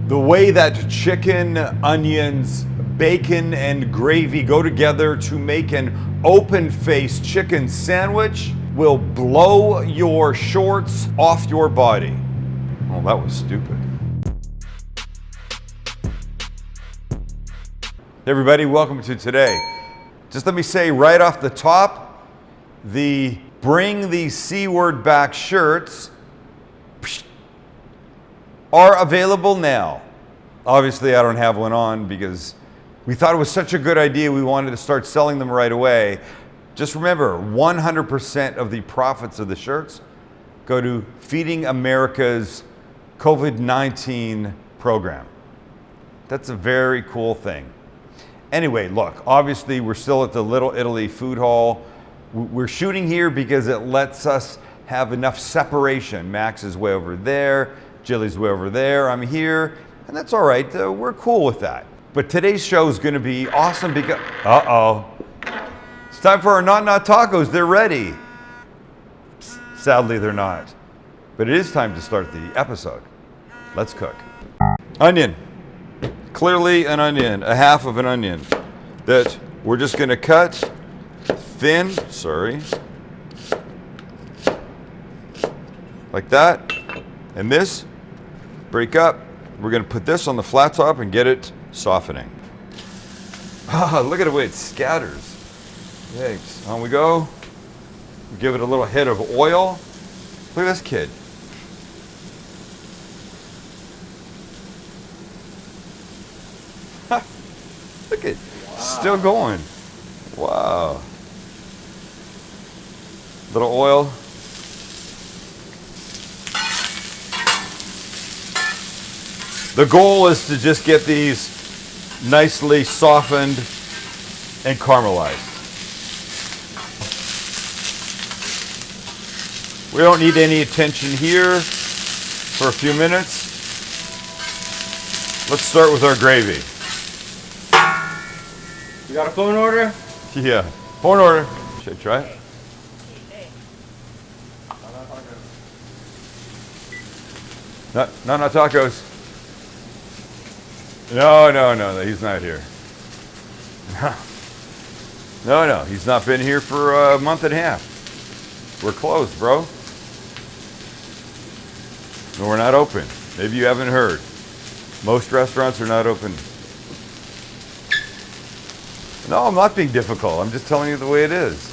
The way that chicken, onions, bacon, and gravy go together to make an open-faced chicken sandwich will blow your shorts off your body. Oh, that was stupid. Hey everybody, welcome to today. Just let me say right off the top, the Bring the C Word Back shirts are available now. Obviously, I don't have one on because we thought it was such a good idea. We wanted to start selling them right away. Just remember, 100% of the profits of the shirts go to Feeding America's COVID-19 program. That's a very cool thing. Anyway, look, obviously we're still at the Little Italy food hall. We're shooting here because it lets us have enough separation. Max is way over there, Jilly's way over there, I'm here, and that's all right, we're cool with that. But today's show is gonna be awesome because, it's time for our Not Tacos, they're ready. Sadly, they're not. But it is time to start the episode. Let's cook. Onion, clearly an onion, a half of an onion that we're just gonna cut thin, like that. And this, break up. We're gonna put this on the flat top and get it softening. Look at the way it scatters. Yikes, on we go. Give it a little hit of oil. Look at this kid. Look at it, still going. Wow. Little oil. The goal is to just get these nicely softened and caramelized. We don't need any attention here for a few minutes. Let's start with our gravy. You got a phone order? Yeah, phone order. Should I try it? Not tacos. No, he's not here. No, he's not been here for a month and a half. We're closed, bro. No, we're not open. Maybe you haven't heard. Most restaurants are not open. No, I'm not being difficult. I'm just telling you the way it is.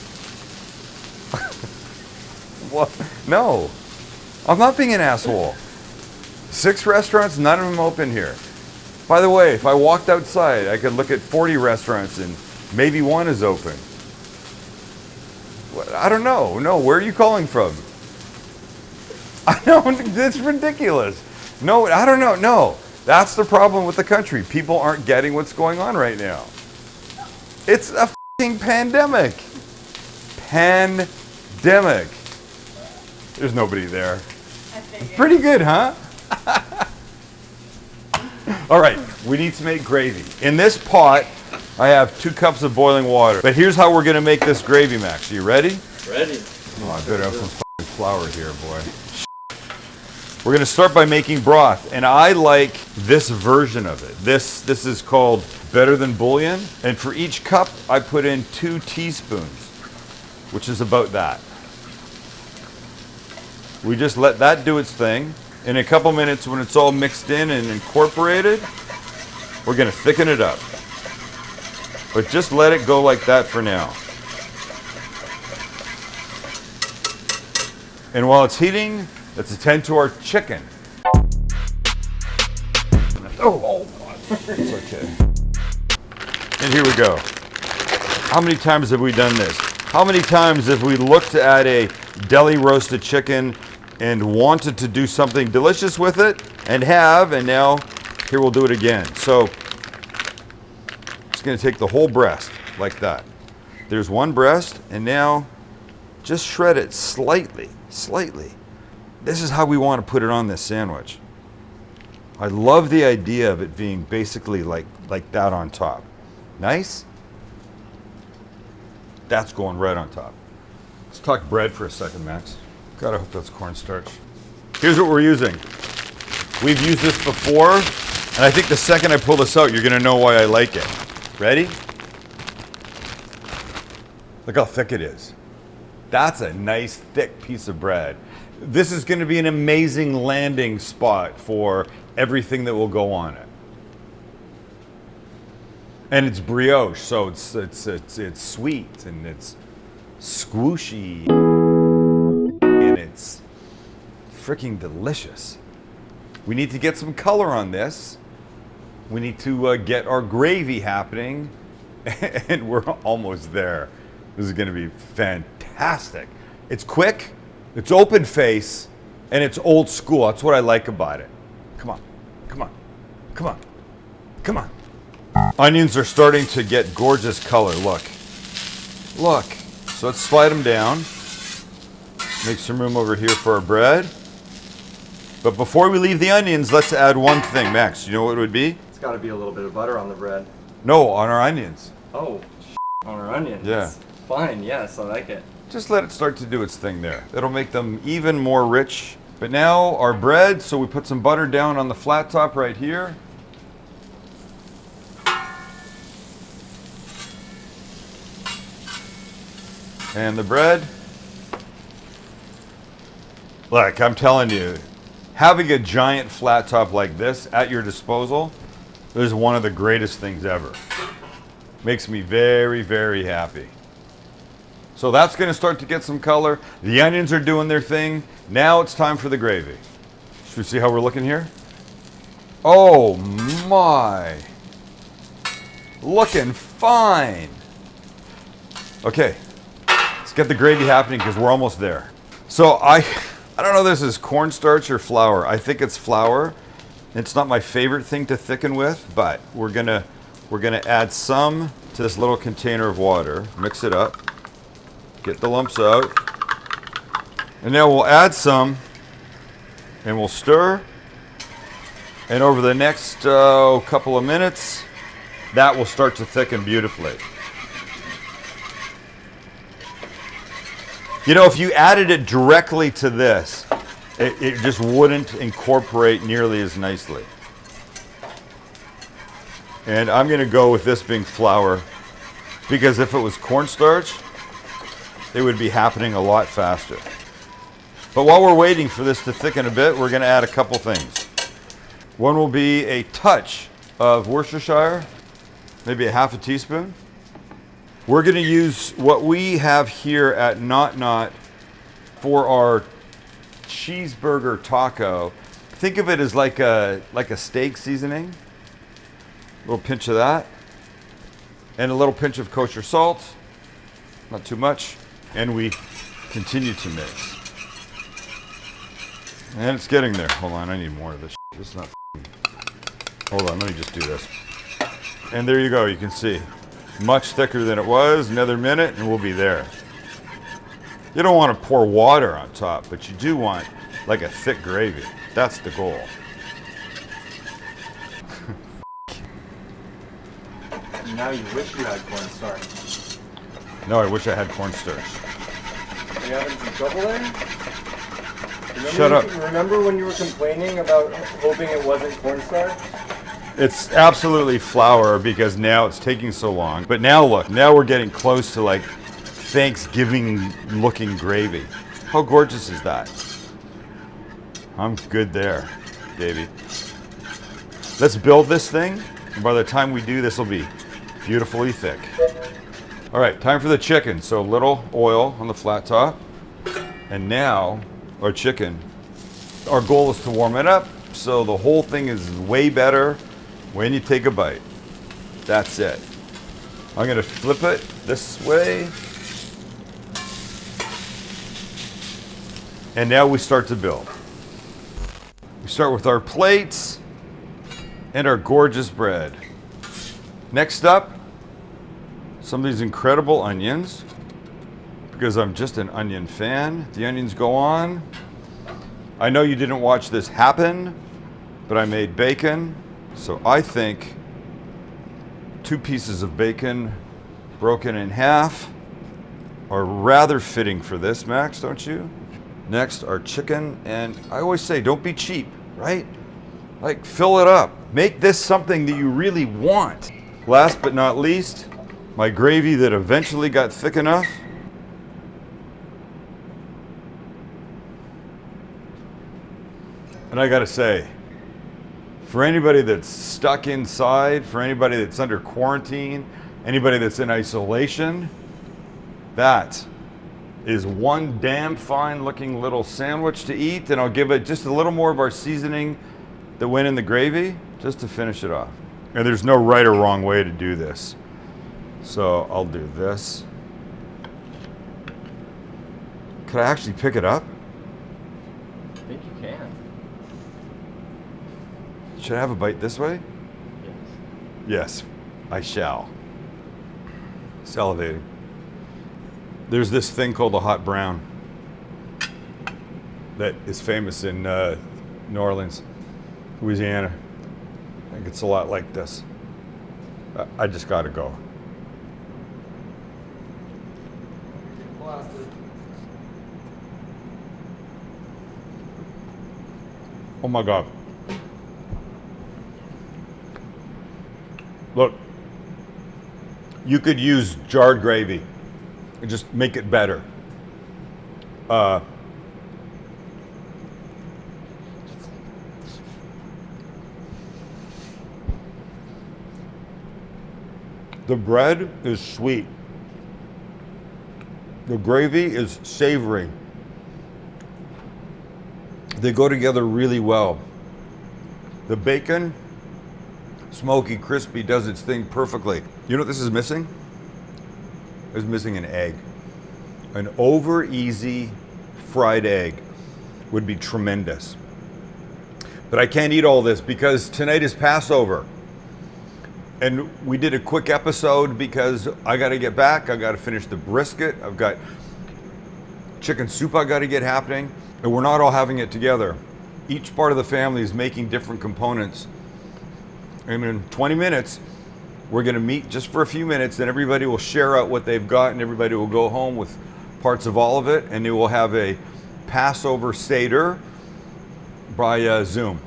What? No, I'm not being an asshole. 6 restaurants, none of them open here. By the way, if I walked outside, I could look at 40 restaurants and maybe one is open. I don't know. No, where are you calling from? I know, it's ridiculous. No, I don't know. No, that's the problem with the country. People aren't getting what's going on right now. It's a f***ing pandemic. Pandemic. There's nobody there. Pretty good, huh? All right, we need to make gravy. In this pot, I have 2 cups of boiling water. But here's how we're gonna make this gravy, Max. Are you ready? Ready. Oh, I better have some f***ing flour here, boy. We're gonna start by making broth, and I like this version of it. This is called Better Than Bullion, and for each cup, I put in 2 teaspoons, which is about that. We just let that do its thing. In a couple minutes, when it's all mixed in and incorporated, we're gonna thicken it up. But just let it go like that for now. And while it's heating, let's attend to our chicken. Oh, it's okay. And here we go. How many times have we done this? How many times have we looked at a deli roasted chicken and wanted to do something delicious with it and now here we'll do it again. So it's going to take the whole breast like that. There's one breast, and now just shred it slightly. This is how we want to put it on this sandwich. I love the idea of it being basically like that on top. Nice? That's going right on top. Let's talk bread for a second, Max. God, I hope that's cornstarch. Here's what we're using. We've used this before. And I think the second I pull this out, you're gonna know why I like it. Ready? Look how thick it is. That's a nice, thick piece of bread. This is gonna be an amazing landing spot for everything that will go on it. And it's brioche, so it's sweet and it's squishy and it's freaking delicious. We need to get some color on this. We need to get our gravy happening, and we're almost there. This is gonna be fantastic. It's quick, it's open face, and it's old school. That's what I like about it. Come on, come on, come on, come on. Onions are starting to get gorgeous color, look. Look, so let's slide them down. Make some room over here for our bread. But before we leave the onions, let's add one thing. Max, you know what it would be? It's gotta be a little bit of butter on the bread. No, on our onions. Oh, on our onions. Yeah. Fine, yes, I like it. Just let it start to do its thing there. It'll make them even more rich. But now our bread, so we put some butter down on the flat top right here. And the bread. Look, I'm telling you, having a giant flat top like this at your disposal is one of the greatest things ever. Makes me very, very happy. So that's gonna start to get some color. The onions are doing their thing. Now it's time for the gravy. Should we see how we're looking here? Oh my. Looking fine. Okay, let's get the gravy happening because we're almost there. So I don't know if this is cornstarch or flour. I think it's flour. It's not my favorite thing to thicken with, but we're gonna add some to this little container of water. Mix it up. Get the lumps out. And now we'll add some and we'll stir. And over the next couple of minutes, that will start to thicken beautifully. You know, if you added it directly to this, it just wouldn't incorporate nearly as nicely. And I'm gonna go with this being flour, because if it was cornstarch, it would be happening a lot faster. But while we're waiting for this to thicken a bit, we're gonna add a couple things. One will be a touch of Worcestershire, maybe a half a teaspoon. We're gonna use what we have here at Not for our cheeseburger taco. Think of it as like a steak seasoning. A little pinch of that. And a little pinch of kosher salt. Not too much. And we continue to mix. And it's getting there. Hold on, I need more of this. This is not Hold on, let me just do this. And there you go, you can see. Much thicker than it was. Another minute and we'll be there. You don't want to pour water on top, but you do want like a thick gravy. That's the goal. Now you wish you had cornstarch. No, I wish I had cornstarch. Are you having some trouble there? Shut up. Remember when you were complaining about hoping it wasn't cornstarch? It's absolutely flour because now it's taking so long. But now look, now we're getting close to like Thanksgiving looking gravy. How gorgeous is that? I'm good there, baby. Let's build this thing. And by the time we do, this will be beautifully thick. All right, time for the chicken. So a little oil on the flat top. And now our chicken, our goal is to warm it up so the whole thing is way better when you take a bite. That's it. I'm gonna flip it this way. And now we start to build. We start with our plates and our gorgeous bread. Next up, some of these incredible onions, because I'm just an onion fan. The onions go on. I know you didn't watch this happen, but I made bacon. So I think 2 pieces of bacon broken in half are rather fitting for this, Max, don't you? Next, our chicken. And I always say, don't be cheap, right? Like, fill it up. Make this something that you really want. Last but not least, my gravy that eventually got thick enough. And I gotta say, for anybody that's stuck inside, for anybody that's under quarantine, anybody that's in isolation, that is one damn fine looking little sandwich to eat. And I'll give it just a little more of our seasoning that went in the gravy just to finish it off. And there's no right or wrong way to do this. So I'll do this. Could I actually pick it up? I think you can. Should I have a bite this way? Yes. Yes, I shall. Salivating. There's this thing called the hot brown that is famous in New Orleans, Louisiana. I think it's a lot like this. I just gotta go. Oh my God. Look, you could use jarred gravy and just make it better. The bread is sweet. The gravy is savory. They go together really well. The bacon, smoky, crispy, does its thing perfectly. You know what this is missing? It's missing an egg. An over easy fried egg would be tremendous. But I can't eat all this because tonight is Passover. And we did a quick episode because I got to get back. I got to finish the brisket. I've got chicken soup I got to get happening. And we're not all having it together. Each part of the family is making different components. And in 20 minutes, we're going to meet just for a few minutes, and everybody will share out what they've got, and everybody will go home with parts of all of it, and they will have a Passover Seder by Zoom.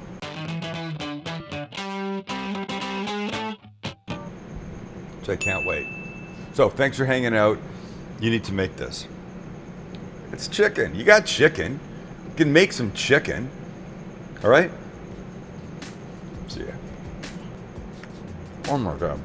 So I can't wait. So thanks for hanging out. You need to make this. It's chicken. You got chicken. You can make some chicken. All right? See ya. Oh my God.